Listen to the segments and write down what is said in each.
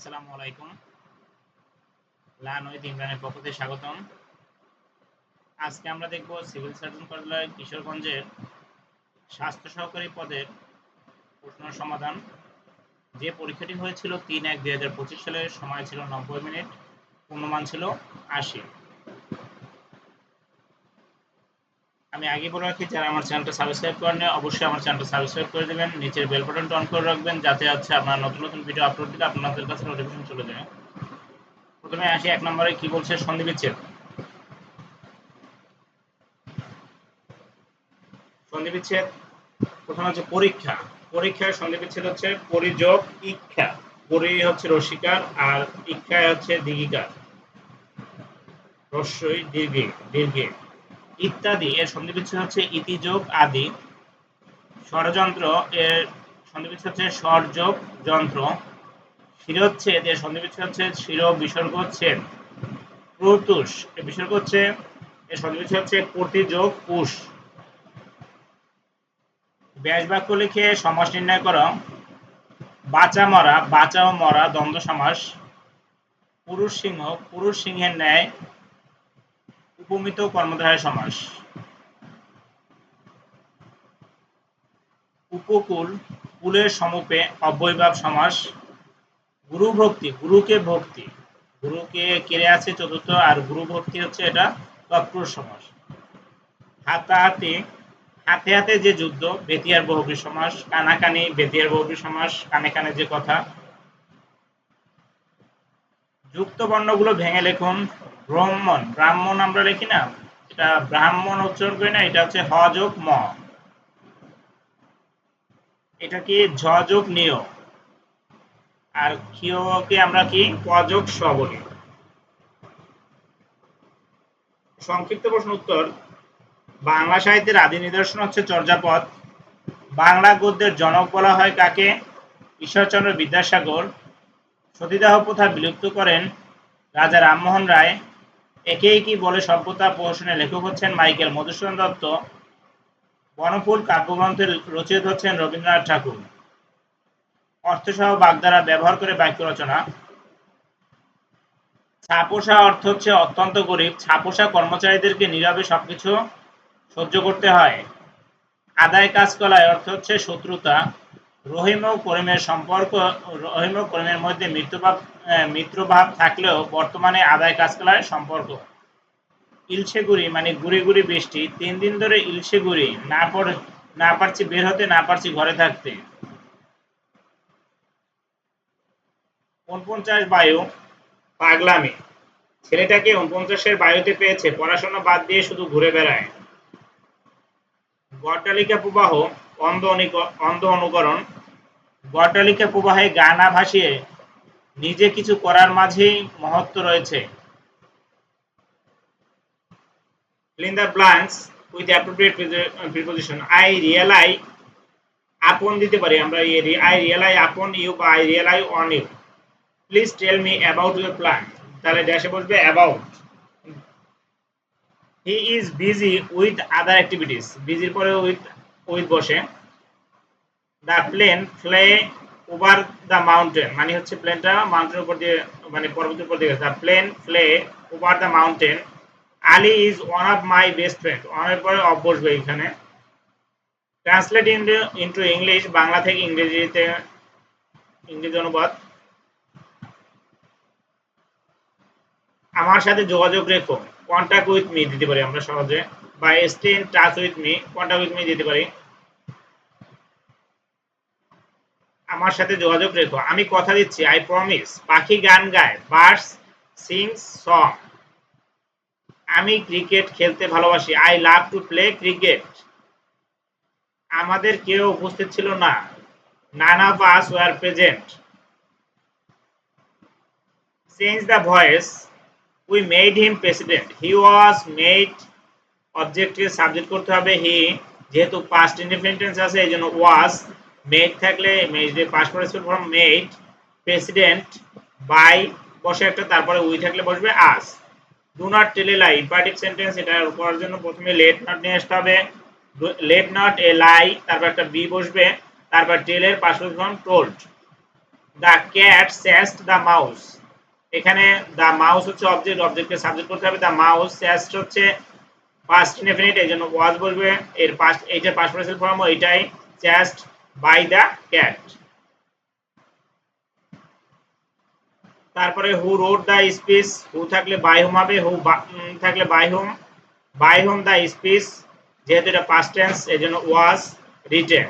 আসসালামু আলাইকুম। Learn with ইমরানের পক্ষ থেকে স্বাগতম। আজকে আমরা দেখব সিভিল সার্জন কার্যালয় কিশোরগঞ্জের স্বাস্থ্য সহকারী পদের প্রশ্ন সমাধান। যে পরীক্ষাটি হয়েছিল ৩/১/২০২৫ সালে, সময় ছিল ৯০ মিনিট, পূর্ণমান ছিল ৮০। আমি আগে বলে রাখি, যারা আমার চ্যানেলটা সাবস্ক্রাইব করেন অবশ্যই আমার চ্যানেলটা সাবস্ক্রাইব করে দেবেন, নিচের বেল বাটনটা অন করে রাখবেন যাতে আপনার নতুন নতুন ভিডিও আপলোড দিলে আপনাদের কাছে নোটিফিকেশন চলে যায়। প্রথমে আসি ১ নম্বরে কি বলছে, সন্ধিবিচ্ছেদ। সন্ধিবিচ্ছেদ প্রথমে হচ্ছে পরীক্ষা। পরীক্ষার সন্ধিবিচ্ছেদ হচ্ছে পরিযোগ ইক্ষা। পরি হচ্ছে রসিকার আর ইক্ষায় হচ্ছে দীর্ঘিকার, রস্যই দীর্ঘে দীর্ঘে। ইত্যাদি এর সন্ধিবিচ্ছেদ হচ্ছে ইতিযোগ আদি। ষড়যন্ত্র এর সন্ধিবিচ্ছেদ হচ্ছে স্বরযোগ যন্ত্র। শিরোচ্ছেদ এর সন্ধিবিচ্ছেদ হচ্ছে শির বিসর্গ ছেদ। প্রত্যুষ এর বিসর্গ হচ্ছে এর সন্ধিবিচ্ছেদ হচ্ছে প্রতিযোগ পুষ। ব্যাস বাক্য লিখে সমাস নির্ণয় করো। বাঁচা মরা, বাঁচা ও মরা দ্বন্দ্ব সমাস। পুরুষ সিংহ, পুরুষ সিংহের ন্যায় উপমিত কর্মধারয় সমাস। উপকূল, কুলের সমুপে অব্যয়ভাব সমাস। গুরু ভক্তি, গুরুকে ভক্তি, গুরুকে কেড়ে আছে চতুর্থ, আর গুরু ভক্তি হচ্ছে এটা তৎপুরুষ সমাস। হাতাহাতি, হাতে হাতে যে যুদ্ধ বেতিয়ার বহুব্রী সমাস। কানাকানি বেতিয়ার বহুব্রী সমাস, কানে কানে যে কথা। যুক্ত বর্ণগুলো ভেঙে লিখুন। ব্রাহ্মণ, ব্রাহ্মণ আমরা লিখি না, এটা ব্রাহ্মণ উচ্চারণ করি না, এটা হচ্ছে হ যোগ ম। এটা কি ঝ যোগ নিয়, আর ক্ষীয়কে আমরা কি ক যোগ স বলি। সংক্ষিপ্ত প্রশ্ন উত্তর। বাংলা সাহিত্যের আদি নিদর্শন হচ্ছে চর্যাপদ। বাংলা গদ্যের জনক বলা হয় কাকে? ঈশ্বরচন্দ্র বিদ্যাসাগর। সতীদাহ প্রথা বিলুপ্ত করেন রাজা রামমোহন রায়। একেই কি বলে সভ্যতা প্রহসনের লেখক হচ্ছেন মাইকেল মধুসূদন দত্ত। বনফুল কাব্যগ্রন্থের রচয়িতা হচ্ছেন রবীন্দ্রনাথ ঠাকুর। অর্থসহ বাগধারা ব্যবহার করে বাক্য রচনা। ছাপোষা অর্থ হচ্ছে অত্যন্ত গরিব। ছাপোষা কর্মচারীদেরকে নীরবে সবকিছু সহ্য করতে হয়। আদায় কাজ কলায় অর্থ হচ্ছে শত্রুতা। রহিম ও করিমের সম্পর্ক, রহিম ও করিমের মধ্যে মিত্রভাব থাকলেও বর্তমানে আদায় কাজ কলায় সম্পর্ক। ইলশে গুড়ি মানে গুড়ি গুড়ি বৃষ্টি। ৩ দিন ধরে ইলশে গুড়ি, না পারছি বের হতে, না পারছি ঘরে থাকতে। ৪৯ বায়ু, পাগলামি। ছেলেটাকে ৪৯-এর বায়ুতে পেয়েছে, পড়াশোনা বাদ দিয়ে শুধু ঘুরে বেড়ায়। গড়্ডালিকা প্রবাহ, অন্ধ অনুকরণ। গড়্ডালিকা প্রবাহে গা না ভাসিয়ে নিজে কিছু করার মাঝেই মহত্ব রয়েছে। fill in the blanks with the appropriate preposition. I realize, আপন দিতে পারি আমরা, I realize upon you বা I realize on you. Please tell me about your plan. তাহলে ড্যাশে বসবে about. He is busy with other activities. busy পরে with বসে। The plane fly over the mountain মানে হচ্ছে প্লেনটা মাউন্টেনের উপর দিয়ে, মানে পর্বতের উপর দিয়ে গেছে। The plane fly over the mountain. Ali is one of my best friend. অনেক পরে অফ বসবে এখানে। ট্রান্সলেট ইনটু ইংলিশ, বাংলা থেকে ইংরেজিতে ইংরেজি অনুবাদ। আমার সাথে যোগাযোগ রেখো, কন্ট্যাক্ট উইথ মি দিতে পারি আমরা সহজে, বা stay in touch with me, contact with me দিতে পারি। আমার সাথে যোগাযোগ রেখো, আমি কথা দিচ্ছি, আই প্রমিস। পাখি গান গায়, বার্ডস সিংস সং। আমি ক্রিকেট খেলতে ভালোবাসি, I love to play cricket. আমাদের কেউ উপস্থিত ছিল না, none of us were present. Change the voice, we made him president. He was made, অবজেক্টকে সাবজেক্ট করতে হবে হি, যেহেতু পাস্ট ইনডিফিনিট আছে এই জন্য ওয়াজ। মেড থাকলে past participle form made. President by বসে একটা, তারপরে উই থাকলে বসবে us. Do not tell a lie, imperative sentence, এটা করার জন্য প্রথমে লেট নট নিয়ে আসতে হবে। লেট নট এ লাই, তারপর একটা বি বসবে, তারপর টেল এর past form told. The cat chased the mouse. এখানে দ্য মাউস হচ্ছে অবজেক্ট, অবজেক্টকে সাবজেক্ট করতে হবে। দ্য মাউস চেস্ট হচ্ছে পাস্ট ইনডেফিনিট, এই জন্য ওয়াজ বলবে। এর পাস্ট, এইটা পাস্ট পার্টিসিপল ফর্ম, এইটাই চেস্ট বাই দ্য ক্যাট। তারপরে who wrote the speech, who থাকলে বাই হোম হবে, হু থাকলে by whom, by whom the speech, যেহেতু এটা পাস্ট টেন্স এই জন্য was written.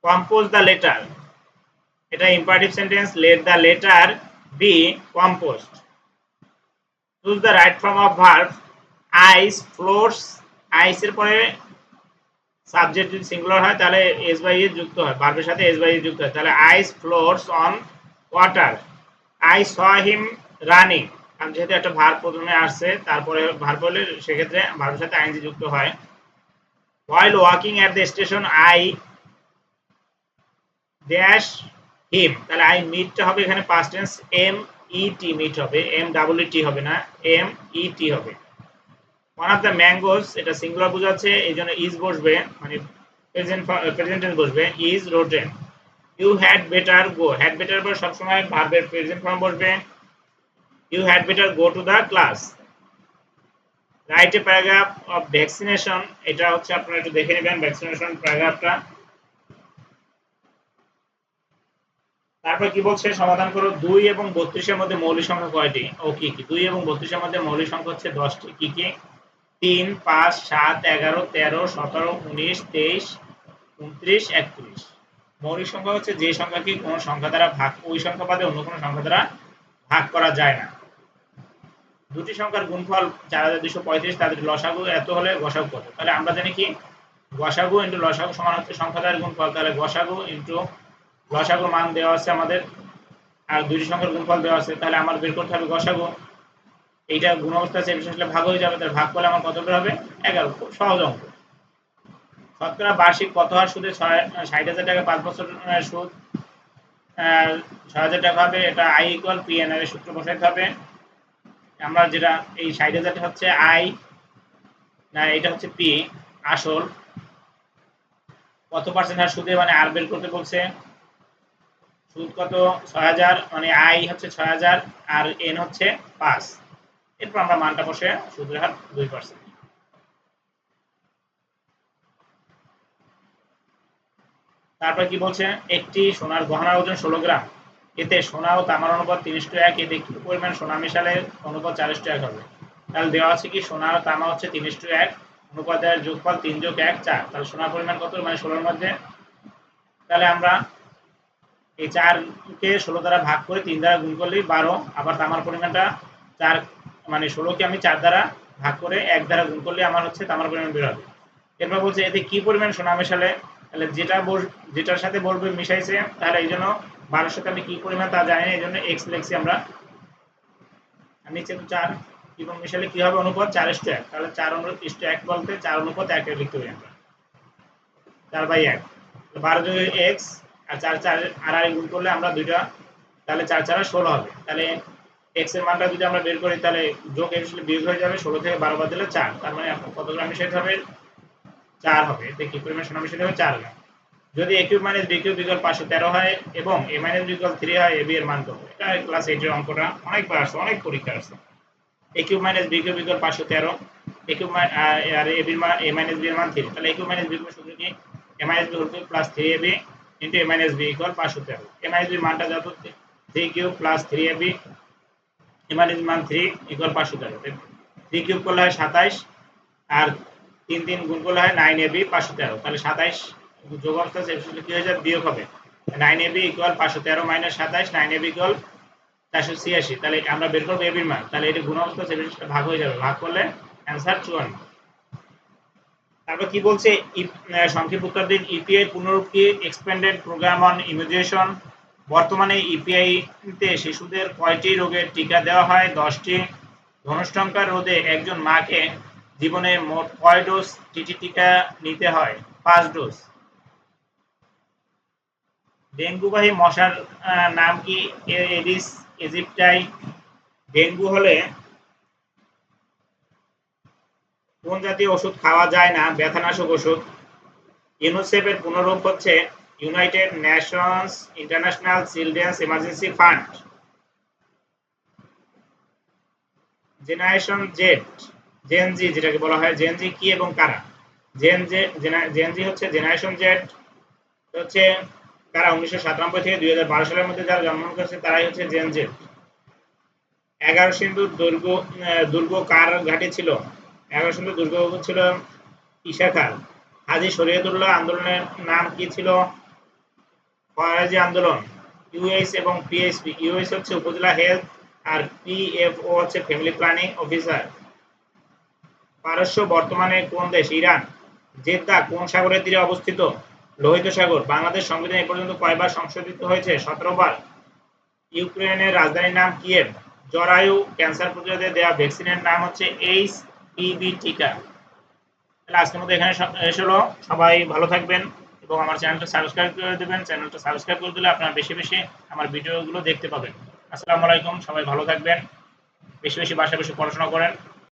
Compose the letter, এটা imperative sentence, let the letter be composed. Choose the right form of verb, ice floats, ice এর পরে subject যদি singular হয় তাহলে এস বাই এস যুক্ত হয়, ভার্বের সাথে এস বাই এস যুক্ত হয়, তাহলে ice floats on water. I saw him running, কারণ যেহেতু একটা ভার্ব প্রথমে আসছে তারপরে ভার্ব হলে সেক্ষেত্রে ভার্বের সাথে আইএনজি যুক্ত হয়। while walking at the station I dash him, তাহলে আই মিটটা হবে এখানে past tense, M E T meet হবে, এম ডাবল ই টি হবে না, এম ই টি হবে। ওয়ান অফ দ্য ম্যাঙ্গোস, এটা সিঙ্গুলার বোঝাচ্ছে এই জন্য ইজ বসবে, মানে প্রেজেন্ট টেন্স বসবে, is rotten. You had better go, had better পর সবসময় ভার্বের প্রেজেন্ট ফর্ম বসবে, you had better go to the class. Write a paragraph of vaccination, এটা হচ্ছে আপনারা একটু দেখে নেবেন ভ্যাকসিনেশন প্যারাগ্রাফটা। তারপর কি বলছে, সমাধান করো 2 এবং 32 এর মধ্যে মৌলিক সংখ্যা কয়টি ও কি কি। 2 এবং 32 এর মধ্যে মৌলিক সংখ্যা হচ্ছে 10টি, কি কি? 3, 5, 7, 11, 13, 17, 19, 23, 29, 31। মৌলিক সংখ্যা হচ্ছে যে সংখ্যাকে কোনো সংখ্যা দ্বারা ভাগ, ওই সংখ্যা বাদে অন্য কোনো সংখ্যা দ্বারা ভাগ করা যায় না। দুটি সংখ্যার গুণফল 4235, তাদের লসাগু এত হলে গসাগু কত? তাহলে আমরা জানি কি গসাগু ইন্টু লসাগু সমান হচ্ছে সংখ্যা দ্বারা গুণফল, তাহলে গসাগু ইন্টু লসাগুর মান দেওয়া আছে আমাদের, আর দুইটি সংখ্যার গুণফল দেওয়া আছে, তাহলে আমার বের করতে হবে গসাগু। এইটা গুণ অবস্থা আছে, আসলে ভাগ হয়ে যাবে, তাহলে ভাগ করলে আমার কত বের হবে? 11। খুব সহজ অঙ্ক। শতকরা বার্ষিক কত হার সুদে 60,000 টাকা 5 বছর সুদ 6,000 টাকা হবে। এটা আই ইকুয়াল পি এন এর সূত্র বসাইতে হবে। আমরা যেটা এই 60,000 হচ্ছে আই, না এটা হচ্ছে পি আসল, কত পার্সেন্ট হার সুদে মানে আর বের করতে বলছে। সুদ কত? 6,000, মানে আই হচ্ছে 6,000 আর এন হচ্ছে 5। এরপর আমরা মানটা বসে সুদের হার 2%। তারপর কি বলছে, একটি সোনার গহনার ওজন 16 গ্রাম, এতে সোনা ও তামার অনুপাত 3:1, এতে কি পরিমাণ সোনা মেশালে অনুপাত 4:1 হবে? তাহলে দেওয়া আছে কি সোনা ও তামা হচ্ছে 3:1, অনুপাতের যোগফল 3 + 1 4, তাহলে সোনার পরিমাণ কত, মানে 16 মধ্যে। তাহলে আমরা এই 4 কে 16 দ্বারা ভাগ করে 3 দ্বারা গুণ করলেই 12, আবার তামার পরিমাণটা 4, মানে 16 কে আমি 4 দ্বারা ভাগ করে 1 দ্বারা গুণ করলে আমার হচ্ছে তামার পরিমাণ বের হবে। এরপর বলছে এতে কি পরিমাণ সোনা মেশালে, তাহলে যেটার সাথে বলবে মিশাইছে, তাহলে এই জন্য 12 সাথে আমি কি পরিমাণ তা জানি না, এই জন্য এক্স লিখছি আমরা, আর নিচে তো 4 এবং মিশালে কি হবে অনুপাত 4:1, তাহলে 4:1 বলতে 4 অনুপাত 1 লিখতে পারি আমরা, 4/1। 12 যোগ এক্স আর 4 4 আর গুণ করলে আমরা দুইটা, তাহলে 4 4 16 হবে। তাহলে এক্স এর মানটা যদি আমরা বের করি তাহলে যোগ এক্স বিয়োগ হয়ে যাবে, 16 থেকে 12 বাদ দিলে 4, তার মানে কত গ্রাম মিশাইতে হবে? 4 হবে। এতে কি পরিমাণ সোনা মিশাইতে হবে? 4 গ্রাম। যদি a cube minus b cube equal 513 হয় এবং a মাইনাস b ইকুয়াল 3 হয়, ab এর মান কত? এটা ক্লাস 8 এর অঙ্কটা অনেকবার আসছে, অনেক পরীক্ষা আসছে। a cube minus b cube equal 513, a cube আর ab এর মান, a মাইনাস b এর মান 3, তাহলে a cube minus b cube সূত্র কি? a minus b whole cube plus 3ab into a minus b equal 513। a minus b মানটা যত 3 cube plus 3ab, a minus b মান 3 ইকুয়াল 513, 3 কিউব করলে হয় 27 আর 3 3 গুণ করলে হয় 9ab 513, তাহলে 27 যোগ অবস্থা সেটা কি হয়ে যাবে? বিয়োগ হবে। 9ab equal 513 minus 27, 9ab equal 486, তাহলে আমরা বের করব ab এর মান, তাহলে এটা গুণ অবস্থা সেটা ভাগ হয়ে যাবে, ভাগ করলে অ্যানসার 54। তারপর কি বলছে, সংক্ষিপ্ত উত্তর দিন। ইপিআই পুনরূপ কি? Expanded program on immunisation. বর্তমানে ইপিআই তে শিশুদের কয়টি রোগের টিকা দেওয়া হয়? 10টি। ধনুষ্টঙ্কার রোধে একজন মাকে জীবনে মোট কয় ডোজ টিটি টিকা নিতে হয়? 5 ডোজ। ডেঙ্গুবাহী মশার নাম কি? Aedes aegypti. ডেঙ্গু হলে কোন জাতীয় ওষুধ খাওয়া যায় না? ব্যথানাশক ওষুধ। ইউনিসেফের পুনরূপ হচ্ছে United Nations International Children's Emergency Fund. Generation Z, Gen Z যেটাকে বলা হয়, জেন জি কি এবং কারা? জেন জি হচ্ছে জেনারেশন জেড হচ্ছে কারা 1997 থেকে 2012 সালের মধ্যে যারা জন্মগ্রহণ করেছে তারাই হচ্ছে জেন জেড। 11 সিন্ধুর দুর্গ কার ঘাটে ছিল? 11 সিন্ধুর দুর্গ ছিল ঈশা খাল। হাজী শরীয়তুল্লাহ আন্দোলনের নাম কি ছিল? ফরাজি আন্দোলন। ইউএস এবং পিএসপি, ইউএস হচ্ছে উপজেলা হেলথ আর পিএফও হচ্ছে ফ্যামিলি প্ল্যানিং অফিসার। পারস্য বর্তমানে কোন দেশ? ইরান। জেদ্দা কোন সাগরের তীরে অবস্থিত? লোহিত সাগর। বাংলাদেশ সংবিধান এ পর্যন্ত কয়বার সংশোধিত হয়েছে? 17 বার। ইউক্রেনের রাজধানীর নাম কিয়েভ। জরায়ু ক্যান্সার প্রতিরোধে দেওয়া ভ্যাকসিনের নাম হচ্ছে এইচপিভি টিকা। তাহলে আজকের মতো এখানে শেষ হলো। সবাই ভালো থাকবেন এবং আমার চ্যানেলটা সাবস্ক্রাইব করে দেবেন। চ্যানেলটা সাবস্ক্রাইব করে দিলে আপনারা বেশি বেশি আমার ভিডিওগুলো দেখতে পাবেন। আসসালামু আলাইকুম, সবাই ভালো থাকবেন, বেশি বেশি বাসায় বসে পড়াশোনা করেন।